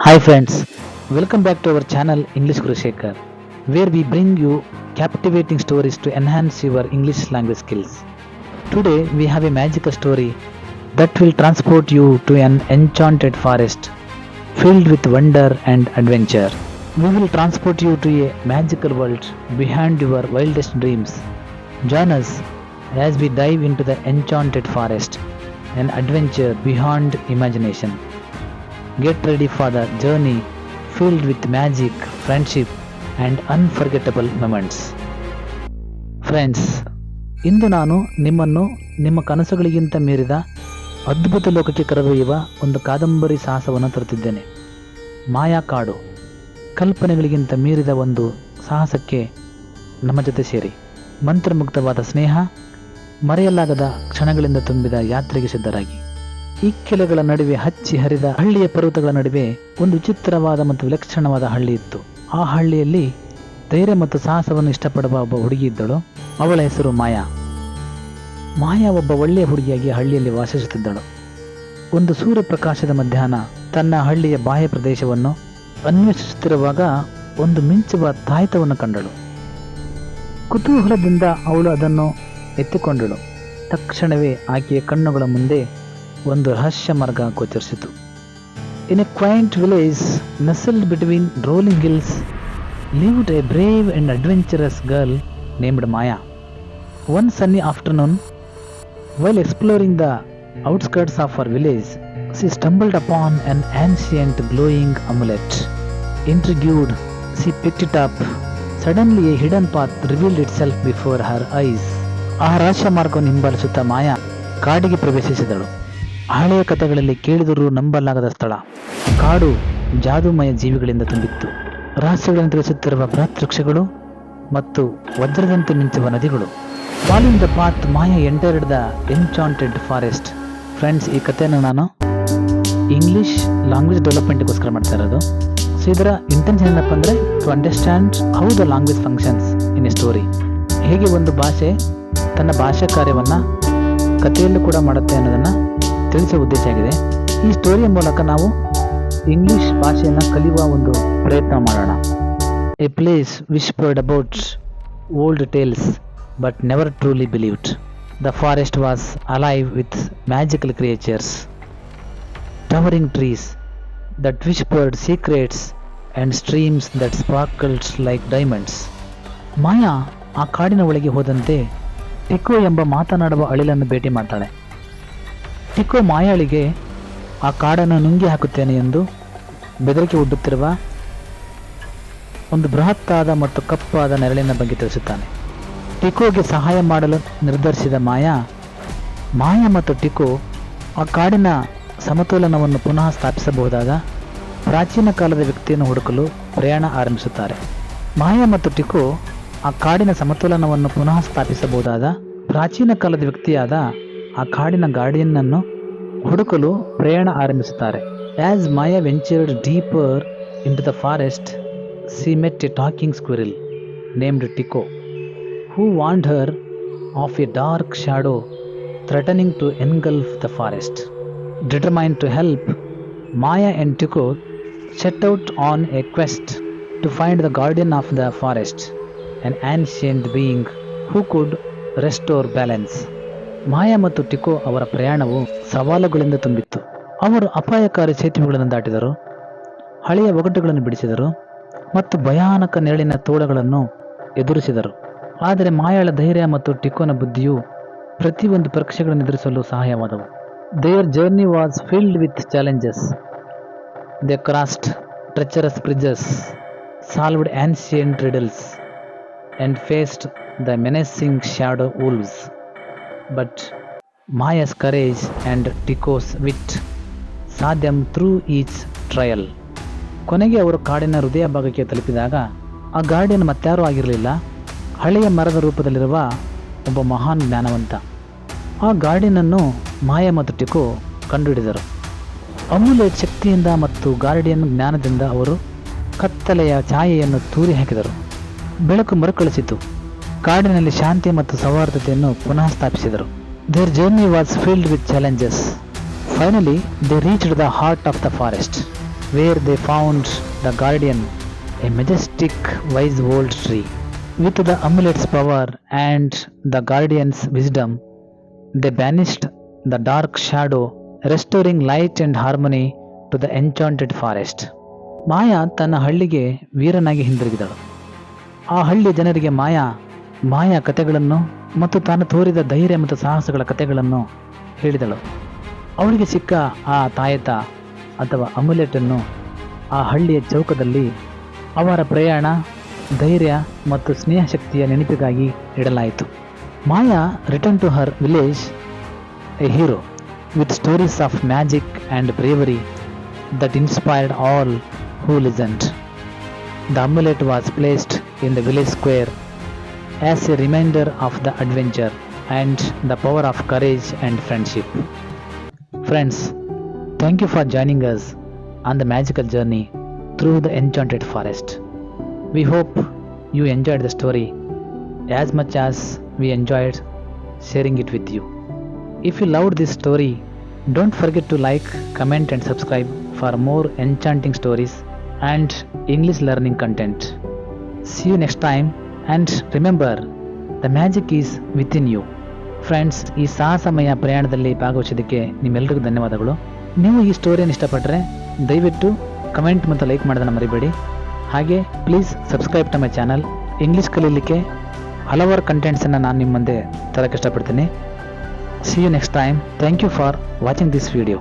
Hi friends, welcome back to our channel English Guru Shekhar, where we bring you captivating stories to enhance your English language skills. Today we have a magical story that will transport you to an enchanted forest filled with wonder and adventure. We will transport you to a magical world beyond your wildest dreams. Join us as we dive into the enchanted forest, an adventure beyond imagination. Get ready for the journey filled with magic, friendship, and unforgettable moments. Friends, ಇಂದು ನಾನು ನಿಮ್ಮನ್ನು ನಿಮ್ಮ ಕನಸುಗಳಿಗಿಂತ ಮೀರಿದ ಅದ್ಭುತ ಲೋಕಕ್ಕೆ ಕರೆದೊಯ್ಯುವ ಒಂದು ಕಾದಂಬರಿ ಸಾಹಸವನ್ನು ತರುತ್ತಿದ್ದೇನೆ. ಮಾಯಾ ಕಾಡು. ಕಲ್ಪನೆಗಳಿಗಿಂತ ಮೀರಿದ ಒಂದು ಸಾಹಸಕ್ಕೆ ನಮ್ಮ ಜೊತೆ ಸೇರಿ. ಮಂತ್ರಮುಗ್ಧವಾದ ಸ್ನೇಹ, ಮರೆಯಲಾಗದ ಕ್ಷಣಗಳಿಂದ ತುಂಬಿದ ಯಾತ್ರೆಗೆ ಸಿದ್ಧರಾಗಿ. ಇಕ್ಕೆಲೆಗಳ ನಡುವೆ ಹಚ್ಚಿ ಹರಿದ ಹಳ್ಳಿಯ ಪರ್ವತಗಳ ನಡುವೆ ಒಂದು ವಿಚಿತ್ರವಾದ ಮತ್ತು ವಿಲಕ್ಷಣವಾದ ಹಳ್ಳಿ ಇತ್ತು. ಆ ಹಳ್ಳಿಯಲ್ಲಿ ಧೈರ್ಯ ಮತ್ತು ಸಾಹಸವನ್ನು ಇಷ್ಟಪಡುವ ಒಬ್ಬ ಹುಡುಗಿ ಇದ್ದಳು. ಅವಳ ಹೆಸರು ಮಾಯಾ. ಮಾಯಾ ಒಬ್ಬ ಒಳ್ಳೆಯ ಹುಡುಗಿಯಾಗಿ ಹಳ್ಳಿಯಲ್ಲಿ ವಾಸಿಸುತ್ತಿದ್ದಳು. ಒಂದು ಸೂರ್ಯಪ್ರಕಾಶದ ಮಧ್ಯಾಹ್ನ ತನ್ನ ಹಳ್ಳಿಯ ಬಾಹ್ಯ ಪ್ರದೇಶವನ್ನು ಅನ್ವೇಷಿಸುತ್ತಿರುವಾಗ ಒಂದು ಮಿಂಚುವ ತಾಯ್ತವನ್ನು ಕಂಡಳು. ಕುತೂಹಲದಿಂದ ಅವಳು ಅದನ್ನು ಎತ್ತಿಕೊಂಡಳು. ತಕ್ಷಣವೇ ಆಕೆಯ ಕಣ್ಣುಗಳ ಮುಂದೆ ಒಂದು ರಹಸ್ಯ ಮಾರ್ಗ ಗೋಚರಿಸಿತು. In a quaint village nestled between rolling hills lived a brave and adventurous girl named Maya. One sunny afternoon, while exploring the outskirts of her village, she stumbled upon an ancient glowing amulet. Intrigued, she picked it up. Suddenly a hidden path revealed itself before her eyes. ಆ ರಹಸ್ಯ ಮಾರ್ಗವನ್ನು ಹಿಂಬಾಲಿಸುತ್ತಾ ಮಾಯಾ ಕಾಡಿಗೆ ಪ್ರವೇಶಿಸಿದಳು. ಹಳೆಯ ಕಥೆಗಳಲ್ಲಿ ಕೇಳಿದರೂ ನಂಬಲಾಗದ ಸ್ಥಳ. ಕಾಡು ಜಾದೂಮಯ ಜೀವಿಗಳಿಂದ ತುಂಬಿತ್ತು. ರಹಸ್ಯಗಳನ್ನು ತಿಳಿಸುತ್ತಿರುವ ಬೃಹತ್ ವೃಕ್ಷಗಳು ಮತ್ತು ವಜ್ರದಂತೆ ಮಿಂಚುವ ನದಿಗಳು. Following the path, Maya entered the enchanted forest. Friends, ಈ ಕಥೆಯನ್ನು ನಾನು ಇಂಗ್ಲಿಷ್ ಲ್ಯಾಂಗ್ವೇಜ್ ಡೆವಲಪ್ಮೆಂಟ್ಗೋಸ್ಕರ ಮಾಡ್ತಾ ಇರೋದು. ಸೊ ಇದರ ಇಂಟೆನ್ಷನ್ ಏನಪ್ಪ ಅಂದರೆ to understand how the language functions in a story. ಹೇಗೆ ಒಂದು ಭಾಷೆ ತನ್ನ ಭಾಷಾ ಕಾರ್ಯವನ್ನು ಕಥೆಯಲ್ಲೂ ಕೂಡ ಮಾಡುತ್ತೆ ಅನ್ನೋದನ್ನು ತಿಳಿಸುವ ಉದ್ದೇಶ ಆಗಿದೆ. ಈ ಸ್ಟೋರಿಯ ಮೂಲಕ ನಾವು ಇಂಗ್ಲಿಷ್ ಭಾಷೆಯನ್ನು ಕಲಿಯುವ ಒಂದು ಪ್ರಯತ್ನ ಮಾಡೋಣ. A place whispered about old tales but never truly believed. The forest was alive with magical creatures, towering trees that whispered secrets and streams that sparkles like diamonds. Maya ಆ ಕಾಡಿನ ಒಳಗೆ ಹೋದಂತೆ ಟಿಕೋ ಎಂಬ ಮಾತನಾಡುವ ಅಳಿಲನ್ನು ಭೇಟಿ ಮಾಡ್ತಾಳೆ. ಟಿಕೋ ಮಾಯಾಳಿಗೆ ಆ ಕಾಡನ್ನು ನುಂಗಿ ಹಾಕುತ್ತೇನೆ ಎಂದು ಬೆದರಿಕೆ ಒಡ್ಡುತ್ತಿರುವ ಒಂದು ಬೃಹತ್ತಾದ ಮತ್ತು ಕಪ್ಪಾದ ನೆರಳಿನ ಬಗ್ಗೆ ತಿಳಿಸುತ್ತಾನೆ. ಟಿಕೋಗೆ ಸಹಾಯ ಮಾಡಲು ನಿರ್ಧರಿಸಿದ ಮಾಯಾ ಮತ್ತು ಟಿಕೋ ಆ ಕಾಡಿನ ಸಮತೋಲನವನ್ನು ಪುನಃ ಸ್ಥಾಪಿಸಬಹುದಾದ ಪ್ರಾಚೀನ ಕಾಲದ ವ್ಯಕ್ತಿಯನ್ನು ಹುಡುಕಲು ಪ್ರಯಾಣ ಆರಂಭಿಸುತ್ತಾರೆ. ಮಾಯಾ ಮತ್ತು ಟಿಕೋ ಆ ಕಾಡಿನ ಸಮತೋಲನವನ್ನು ಪುನಃ ಸ್ಥಾಪಿಸಬಹುದಾದ ಪ್ರಾಚೀನ ಕಾಲದ ವ್ಯಕ್ತಿಯಾದ ಆ ಕಾಡಿನ ಗಾರ್ಡಿಯನ್ನನ್ನು ಹುಡುಕಲು ಪ್ರಯಾಣ ಆರಂಭಿಸುತ್ತಾರೆ. As Maya ventured deeper into the forest, she met a talking squirrel named Tico, who warned her of a dark shadow threatening to engulf the forest. Determined to help, Maya and Tico set out on a quest to find the guardian of the forest, an ancient being who could restore balance. ಮಾಯಾ ಮತ್ತು ಟಿಕೋ ಅವರ ಪ್ರಯಾಣವು ಸವಾಲುಗಳಿಂದ ತುಂಬಿತ್ತು. ಅವರು ಅಪಾಯಕಾರಿ ಸೇತುವೆಗಳನ್ನು ದಾಟಿದರು, ಹಳೆಯ ಒಗಟುಗಳನ್ನು ಬಿಡಿಸಿದರು ಮತ್ತು ಭಯಾನಕ ನೆರಳಿನ ತೋಳಗಳನ್ನು ಎದುರಿಸಿದರು. ಆದರೆ ಮಾಯಾಳ ಧೈರ್ಯ ಮತ್ತು ಟಿಕೋನ ಬುದ್ಧಿಯು ಪ್ರತಿಯೊಂದು ಪರೀಕ್ಷೆಗಳನ್ನು ಎದುರಿಸಲು ಸಹಾಯವಾದವು. Their journey was filled with challenges. They crossed treacherous bridges, solved ancient riddles and faced the menacing shadow wolves. But Maya's courage and Tico's wit saw them through each trial. ಕೊನೆಗೆ ಅವರು ಕಾಡಿನ ಹೃದಯ ಭಾಗಕ್ಕೆ ತಲುಪಿದಾಗ ಆ ಗಾರ್ಡಿಯನ್ ಮತ್ತಾರೂ ಆಗಿರಲಿಲ್ಲ, ಹಳೆಯ ಮರದ ರೂಪದಲ್ಲಿರುವ ಒಬ್ಬ ಮಹಾನ್ ಜ್ಞಾನವಂತ. ಆ ಗಾರ್ಡಿಯನನ್ನು ಮಾಯಾ ಮತ್ತು ಟಿಕೋ ಕಂಡುಹಿಡಿದರು. ಅಮೂಲ್ಯ ಶಕ್ತಿಯಿಂದ ಮತ್ತು ಗಾರ್ಡಿಯನ್ ಜ್ಞಾನದಿಂದ ಅವರು ಕತ್ತಲೆಯ ಛಾಯೆಯನ್ನು ತೂರಿ ಹಾಕಿದರು. ಬೆಳಕು ಮರುಕಳಿಸಿತು. ಕಾಡಿನಲ್ಲಿ ಶಾಂತಿ ಮತ್ತು ಸೌಹಾರ್ದತೆಯನ್ನು ಪುನಃ ಸ್ಥಾಪಿಸಿದರು. Their journey was filled with challenges. Finally they reached the heart of the forest. where they found the guardian, a majestic wise old tree. With the amulet's power and the guardian's wisdom, they banished the dark shadow, restoring light and harmony to the enchanted forest. ಮಾಯಾ ತನ್ನ ಹಳ್ಳಿಗೆ ವೀರನಾಗಿ ಹಿಂದಿರುಗಿದಳು. ಆ ಹಳ್ಳಿಯ ಜನರಿಗೆ ಮಾಯಾ ಕಥೆಗಳನ್ನು ಮತ್ತು ತಾನು ತೋರಿದ ಧೈರ್ಯ ಮತ್ತು ಸಾಹಸಗಳ ಕಥೆಗಳನ್ನು ಹೇಳಿದಳು. ಅವಳಿಗೆ ಸಿಕ್ಕ ಆ ತಾಯತ ಅಥವಾ ಅಮುಲೆಟನ್ನು ಆ ಹಳ್ಳಿಯ ಚೌಕದಲ್ಲಿ ಅವರ ಪ್ರಯಾಣ, ಧೈರ್ಯ ಮತ್ತು ಸ್ನೇಹಶಕ್ತಿಯ ನೆನಪಿಗಾಗಿ ಇಡಲಾಯಿತು. Maya return to her village a hero with stories of magic and bravery that inspired all who listened. The amulet was placed in the village square as a reminder of the adventure and the power of courage and friendship. Friends, thank you for joining us on the magical journey through the enchanted forest. We hope you enjoyed the story as much as we enjoyed sharing it with you. If you loved this story, don't forget to like, comment and subscribe for more enchanting stories and English learning content. See you next time and remember, the magic is within you. Friends, ಈ ಸಾಹಸಮಯ ಪ್ರಯಾಣದಲ್ಲಿ ಭಾಗವಹಿಸೋದಕ್ಕೆ ನಿಮ್ಮೆಲ್ಲರಿಗೂ ಧನ್ಯವಾದಗಳು. ನೀವು ಈ ಸ್ಟೋರಿಯನ್ನು ಇಷ್ಟಪಟ್ಟರೆ ದಯವಿಟ್ಟು comment ಮತ್ತು like ಮಾಡೋದನ್ನು ಮರಿಬೇಡಿ. ಹಾಗೆ please subscribe to my channel. English ಕಲೀಲಿಕ್ಕೆ ಹಲವಾರು ಕಂಟೆಂಟ್ಸನ್ನು ನಾನು ನಿಮ್ಮ ಮುಂದೆ ತರಕ್ಕೆ ಇಷ್ಟಪಡ್ತೀನಿ. See you next time. Thank you for watching this video.